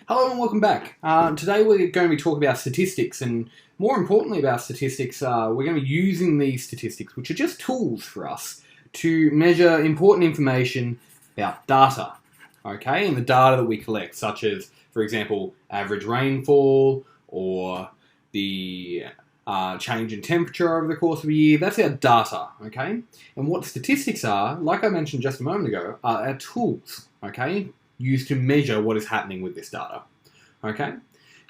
Hello and welcome back. Today we're going to be talking about statistics, and more importantly about statistics, we're going to be using these statistics, which are just tools for us to measure important information about data, okay, and the data that we collect, such as, for example, average rainfall or the change in temperature over the course of a year. That's our data, okay? And what statistics are, like I mentioned just a moment ago, are our tools, okay, used to measure what is happening with this data. Okay.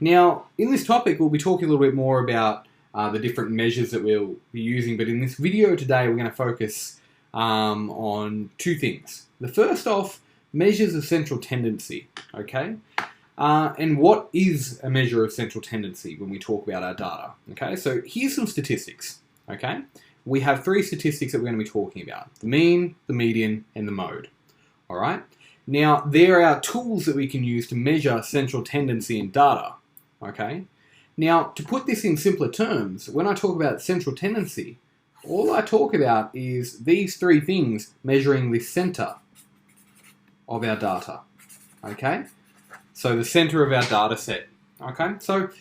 Now, in this topic, we'll be talking a little bit more about the different measures that we'll be using, but in this video today, we're going to focus on two things. The first off, measures of central tendency. Okay. And what is a measure of central tendency when we talk about our data? Okay. So here's some statistics. Okay. We have three statistics that we're going to be talking about: the mean, the median, and the mode. All right. Now, there are tools that we can use to measure central tendency in data, okay? Now, to put this in simpler terms, when I talk about central tendency, all I talk about is these three things measuring the center of our data, okay? So the center of our data set, okay? So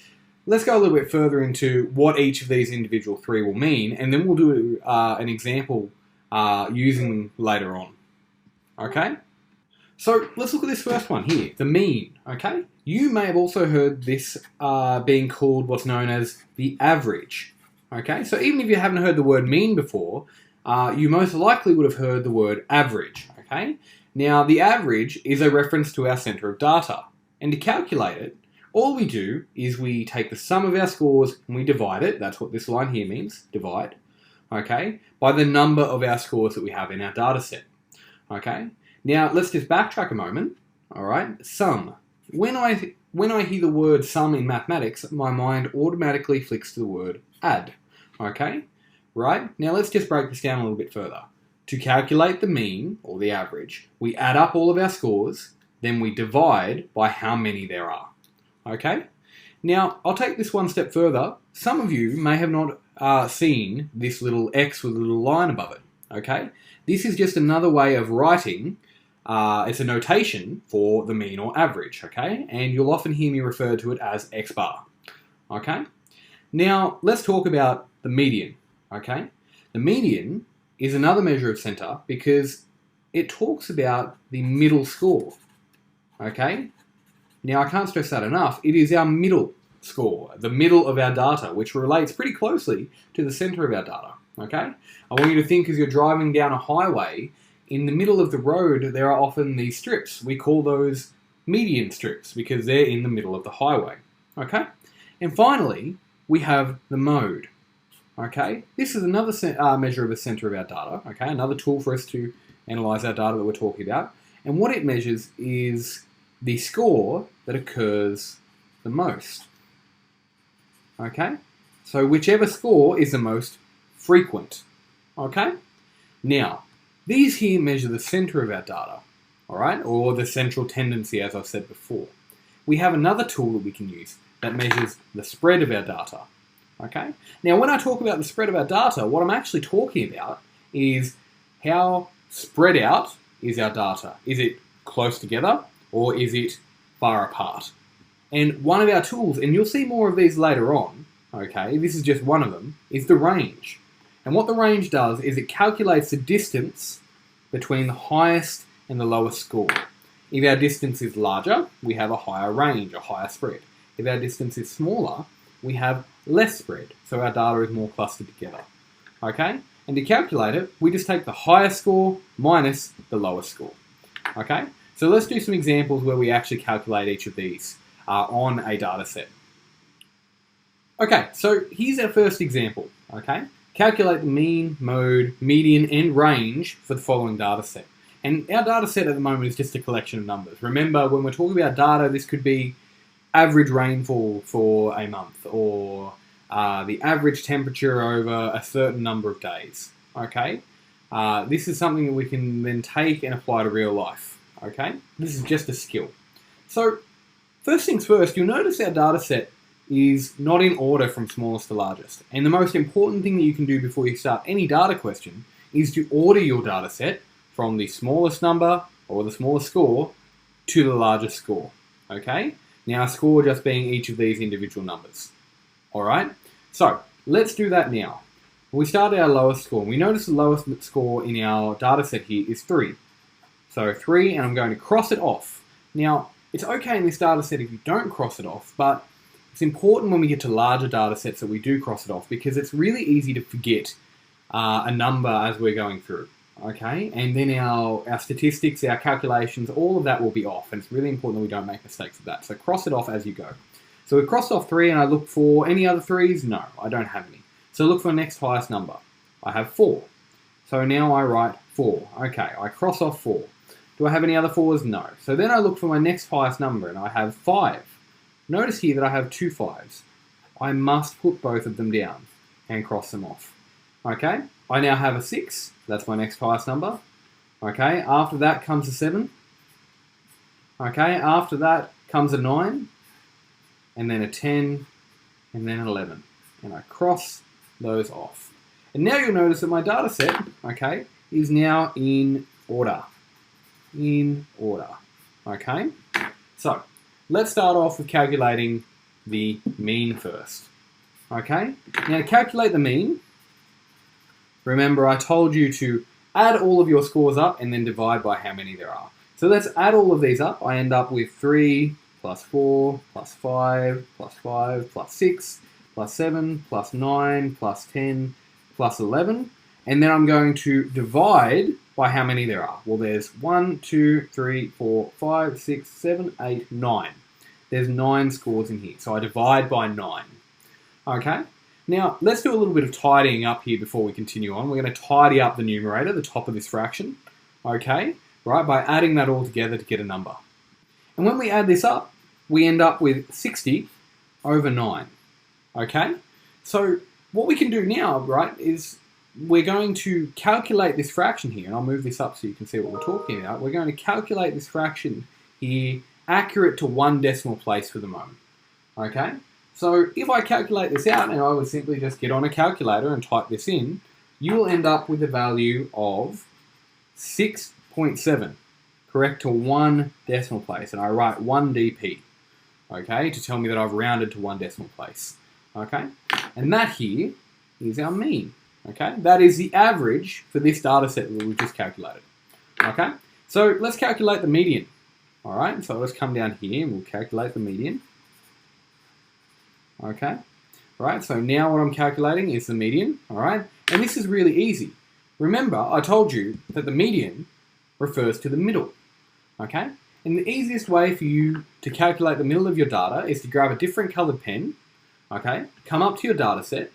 let's go a little bit further into what each of these individual three will mean, and then we'll do an example using them later on, okay? So let's look at this first one here, the mean, okay? You may have also heard this being called what's known as the average, okay? So even if you haven't heard the word mean before, you most likely would have heard the word average, okay? Now, the average is a reference to our center of data. And to calculate it, all we do is we take the sum of our scores and we divide it, that's what this line here means, divide, okay, by the number of our scores that we have in our data set, okay? Now, let's just backtrack a moment, all right? Sum. When I hear the word sum in mathematics, my mind automatically flicks to the word add, okay? Right? Now, let's just break this down a little bit further. To calculate the mean, or the average, we add up all of our scores, then we divide by how many there are, okay? Now, I'll take this one step further. Some of you may have not seen this little X with a little line above it, okay? This is just another way of writing. It's a notation for the mean or average, okay? And you'll often hear me refer to it as X bar, okay? Now, let's talk about the median, okay? The median is another measure of center because it talks about the middle score, okay? Now, I can't stress that enough. It is our middle score, the middle of our data, which relates pretty closely to the center of our data, okay? I want you to think as you're driving down a highway, in the middle of the road, there are often these strips. We call those median strips because they're in the middle of the highway, okay? And finally, we have the mode, okay? This is another measure of the center of our data, okay? Another tool for us to analyze our data that we're talking about. And what it measures is the score that occurs the most, okay? So whichever score is the most frequent, okay? Now, these here measure the center of our data, all right, or the central tendency, as I've said before. We have another tool that we can use that measures the spread of our data, okay? Now, when I talk about the spread of our data, what I'm actually talking about is how spread out is our data. Is it close together or is it far apart? And one of our tools, and you'll see more of these later on, okay, this is just one of them, is the range. And what the range does is it calculates the distance between the highest and the lowest score. If our distance is larger, we have a higher range, a higher spread. If our distance is smaller, we have less spread, so our data is more clustered together. Okay? And to calculate it, we just take the highest score minus the lowest score. Okay? So let's do some examples where we actually calculate each of these on a data set. Okay, so here's our first example. Okay? Calculate the mean, mode, median, and range for the following data set. And our data set at the moment is just a collection of numbers. Remember, when we're talking about data, this could be average rainfall for a month or the average temperature over a certain number of days. Okay? This is something that we can then take and apply to real life. Okay? This is just a skill. So, first things first, you'll notice our data set is not in order from smallest to largest. And the most important thing that you can do before you start any data question is to order your data set from the smallest number or the smallest score to the largest score. okay? Now, our score just being each of these individual numbers, all right? So, let's do that now. We start at our lowest score. We notice the lowest score in our data set here is 3. So 3, and I'm going to cross it off. Now, it's okay in this data set if you don't cross it off, but it's important when we get to larger data sets that we do cross it off, because it's really easy to forget a number as we're going through, okay? And then our statistics, our calculations, all of that will be off, and it's really important that we don't make mistakes with that. So cross it off as you go. So we crossed off 3, and I look for any other 3s? No, I don't have any. So look for the next highest number. I have 4. So now I write 4. Okay, I cross off 4. Do I have any other 4s? No. So then I look for my next highest number, and I have 5. Notice here that I have 2 5s. I must put both of them down and cross them off. Okay, I now have a 6. That's my next highest number. Okay, after that comes a 7. Okay, after that comes a 9, and then a 10, and then an 11. And I cross those off. And now you'll notice that my data set, okay, is now in order. In order. Okay? So, let's start off with calculating the mean first. Okay? Now, to calculate the mean, remember I told you to add all of your scores up and then divide by how many there are. So let's add all of these up. I end up with 3 plus 4 plus 5 plus 5 plus 6 plus 7 plus 9 plus 10 plus 11. And then I'm going to divide by how many there are. Well, there's 1, 2, 3, 4, 5, 6, 7, 8, 9. There's 9 scores in here. So I divide by 9. Okay? Now, let's do a little bit of tidying up here before we continue on. We're going to tidy up the numerator, the top of this fraction. Okay? Right? By adding that all together to get a number. And when we add this up, we end up with 60 over 9. Okay? So what we can do now, right, is we're going to calculate this fraction here, and I'll move this up so you can see what we're talking about. We're going to calculate this fraction here accurate to 1 decimal place for the moment. Okay? So if I calculate this out, and I would simply just get on a calculator and type this in, you will end up with a value of 6.7, correct to 1 decimal place, and I write 1 dp, okay, to tell me that I've rounded to 1 decimal place. Okay, and that here is our mean. Okay, that is the average for this data set that we've just calculated. Okay, so let's calculate the median. All right, so let's come down here and we'll calculate the median. Okay, all right, so now what I'm calculating is the median. All right, and this is really easy. Remember, I told you that the median refers to the middle. Okay, and the easiest way for you to calculate the middle of your data is to grab a different colored pen. Okay, come up to your data set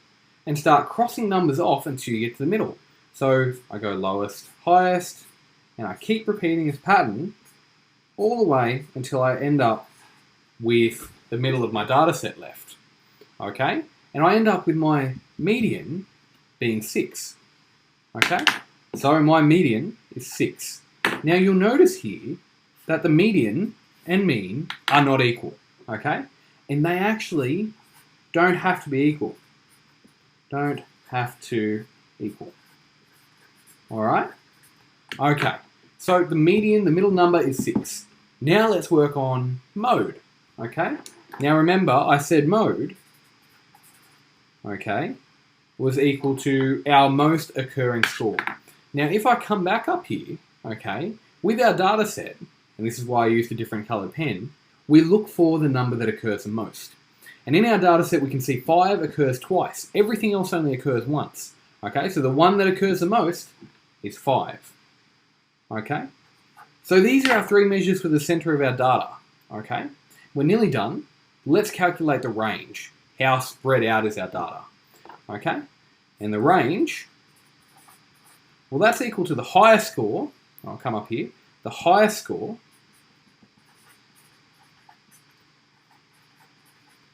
and start crossing numbers off until you get to the middle. So I go lowest, highest, and I keep repeating this pattern all the way until I end up with the middle of my data set left. Okay, and I end up with my median being 6. Okay, so my median is 6. Now you'll notice here that the median and mean are not equal. Okay, and they actually don't have to be equal. Don't have to equal. Alright? Okay, so the median, the middle number is 6. Now let's work on mode. Okay? Now remember, I said mode, okay, was equal to our most occurring score. Now if I come back up here, okay, with our data set, and this is why I used a different coloured pen, we look for the number that occurs the most. And in our data set, we can see 5 occurs twice. Everything else only occurs once. Okay, so the one that occurs the most is 5. Okay, so these are our 3 measures for the center of our data. Okay, we're nearly done. Let's calculate the range. How spread out is our data? Okay, and the range, well, that's equal to the highest score. I'll come up here. The highest score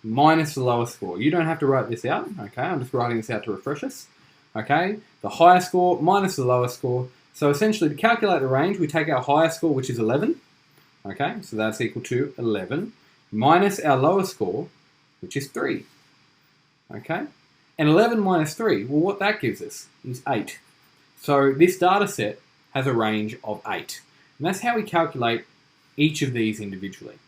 minus the lowest score. You don't have to write this out, okay? I'm just writing this out to refresh us, okay? The highest score minus the lowest score. So essentially, to calculate the range, we take our highest score, which is 11, okay? So that's equal to 11, minus our lowest score, which is 3, okay? And 11 minus 3, well, what that gives us is 8. So this data set has a range of 8. And that's how we calculate each of these individually.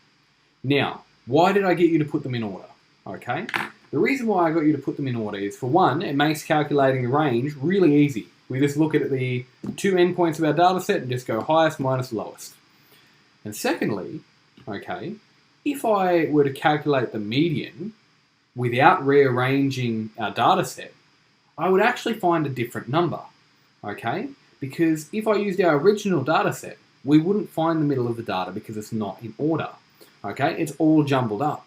Now, why did I get you to put them in order? Okay, the reason why I got you to put them in order is, for one, it makes calculating the range really easy. We just look at the two endpoints of our data set and just go highest minus lowest. And secondly, okay, if I were to calculate the median without rearranging our data set, I would actually find a different number, okay? Because if I used our original data set, we wouldn't find the middle of the data because it's not in order, okay? It's all jumbled up.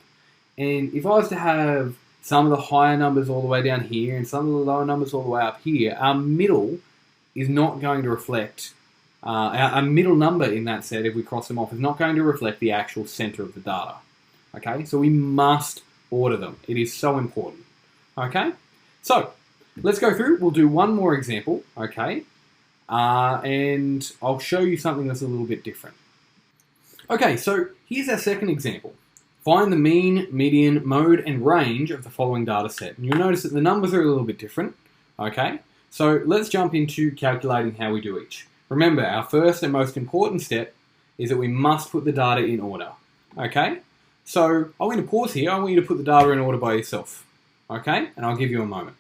And if I was to have some of the higher numbers all the way down here and some of the lower numbers all the way up here, our middle is not going to reflect, our middle number in that set, if we cross them off, is not going to reflect the actual center of the data, okay? So we must order them. It is so important, okay? So let's go through. We'll do one more example, okay? And I'll show you something that's a little bit different. Okay, so here's our second example. Find the mean, median, mode, and range of the following data set. And you'll notice that the numbers are a little bit different, okay? So let's jump into calculating how we do each. Remember, our first and most important step is that we must put the data in order, okay? So I'm going to pause here. I want you to put the data in order by yourself, okay? And I'll give you a moment.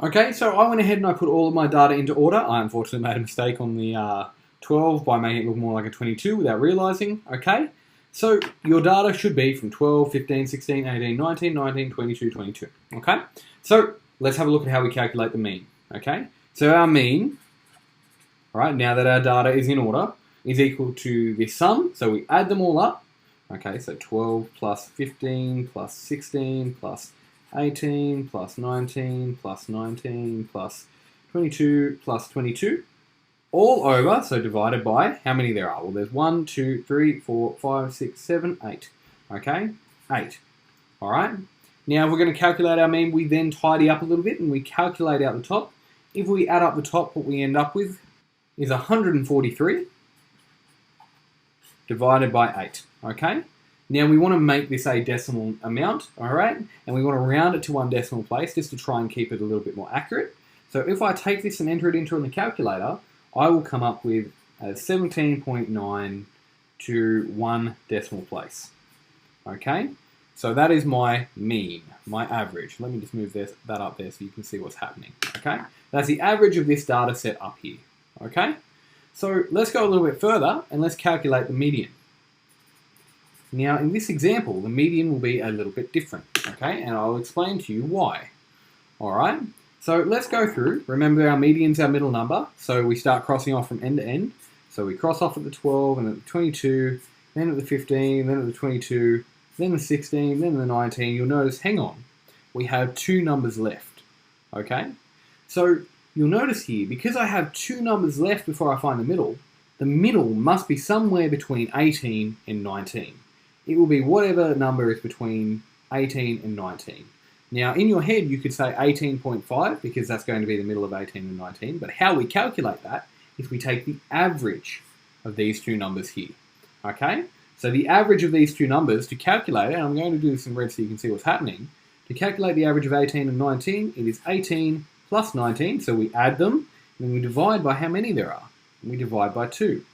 Okay, so I went ahead and I put all of my data into order. I unfortunately made a mistake on the 12 by making it look more like a 22 without realizing, okay? So your data should be from 12, 15, 16, 18, 19, 19, 22, 22, okay? So let's have a look at how we calculate the mean, okay? So our mean, all right, now that our data is in order, is equal to this sum. So we add them all up, okay? So 12 plus 15 plus 16 plus 18 plus 19 plus 19 plus 22 plus 22. All over, so divided by how many there are. Well, there's 1, 2, 3, 4, 5, 6, 7, 8. Okay, 8. All right. Now we're going to calculate our mean. We then tidy up a little bit and we calculate out the top. If we add up the top, what we end up with is 143 divided by 8. Okay. Now we want to make this a decimal amount. All right, and we want to round it to one decimal place just to try and keep it a little bit more accurate. So if I take this and enter it into the calculator, I will come up with 17.9 to one decimal place. Okay, so that is my mean, my average. Let me just move that up there so you can see what's happening. Okay, that's the average of this data set up here. Okay, so let's go a little bit further and let's calculate the median. Now in this example, the median will be a little bit different. Okay, and I'll explain to you why. All right. So let's go through. Remember, our median's our middle number, so we start crossing off from end to end. So we cross off at the 12, and at the 22, then at the 15, then at the 22, then the 16, then the 19. You'll notice, hang on, we have two numbers left, okay? So you'll notice here, because I have two numbers left before I find the middle must be somewhere between 18 and 19. It will be whatever number is between 18 and 19. Now, in your head, you could say 18.5 because that's going to be the middle of 18 and 19. But how we calculate that is we take the average of these two numbers here. Okay? So the average of these two numbers, to calculate it, and I'm going to do this in red so you can see what's happening. To calculate the average of 18 and 19, it is 18 plus 19. So we add them, and then we divide by how many there are. And we divide by 2.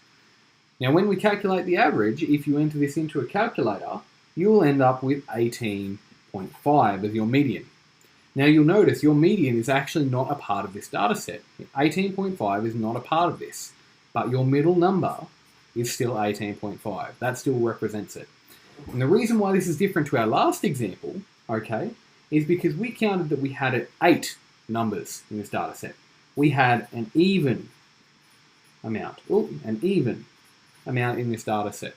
Now, when we calculate the average, if you enter this into a calculator, you will end up with 18.5 as your median. Now you'll notice your median is actually not a part of this data set. 18.5 is not a part of this, but your middle number is still 18.5. That still represents it. And the reason why this is different to our last example, okay, is because we counted that we had 8 numbers in this data set. We had an even amount, in this data set,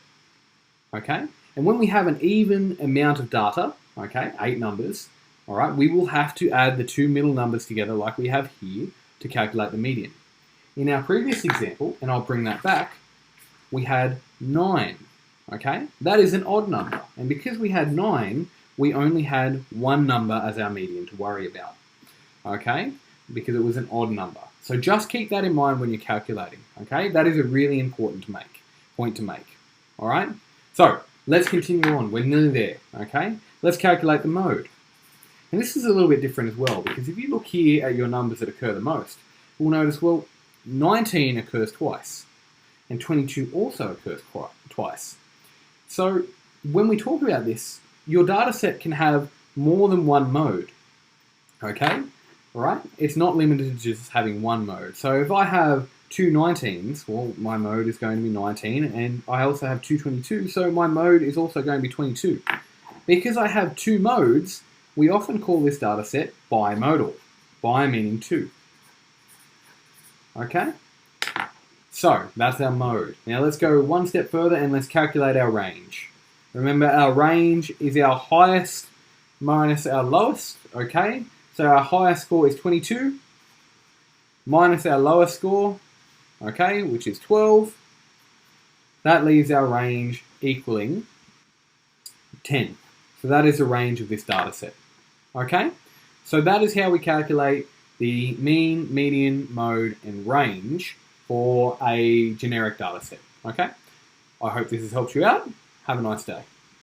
okay? And when we have an even amount of data, okay, 8 numbers, all right, we will have to add the two middle numbers together like we have here to calculate the median. In our previous example, and I'll bring that back, we had 9, okay? That is an odd number. And because we had 9, we only had one number as our median to worry about, okay? Because it was an odd number. So just keep that in mind when you're calculating, okay? That is a really important point to make, all right? So let's continue on. We're nearly there, okay? Let's calculate the mode. And this is a little bit different as well, because if you look here at your numbers that occur the most, we'll notice, well, 19 occurs twice, and 22 also occurs twice. So when we talk about this, your data set can have more than one mode. Okay? Alright? It's not limited to just having one mode. So if I have two 19s, well, my mode is going to be 19, and I also have two 22, so my mode is also going to be 22. Because I have two modes, we often call this data set bimodal. Bi meaning two. Okay? So, that's our mode. Now let's go one step further and let's calculate our range. Remember, our range is our highest minus our lowest, okay? So our highest score is 22, minus our lowest score, okay, which is 12. That leaves our range equaling 10. So that is the range of this data set, okay? So that is how we calculate the mean, median, mode, and range for a generic data set, okay? I hope this has helped you out. Have a nice day.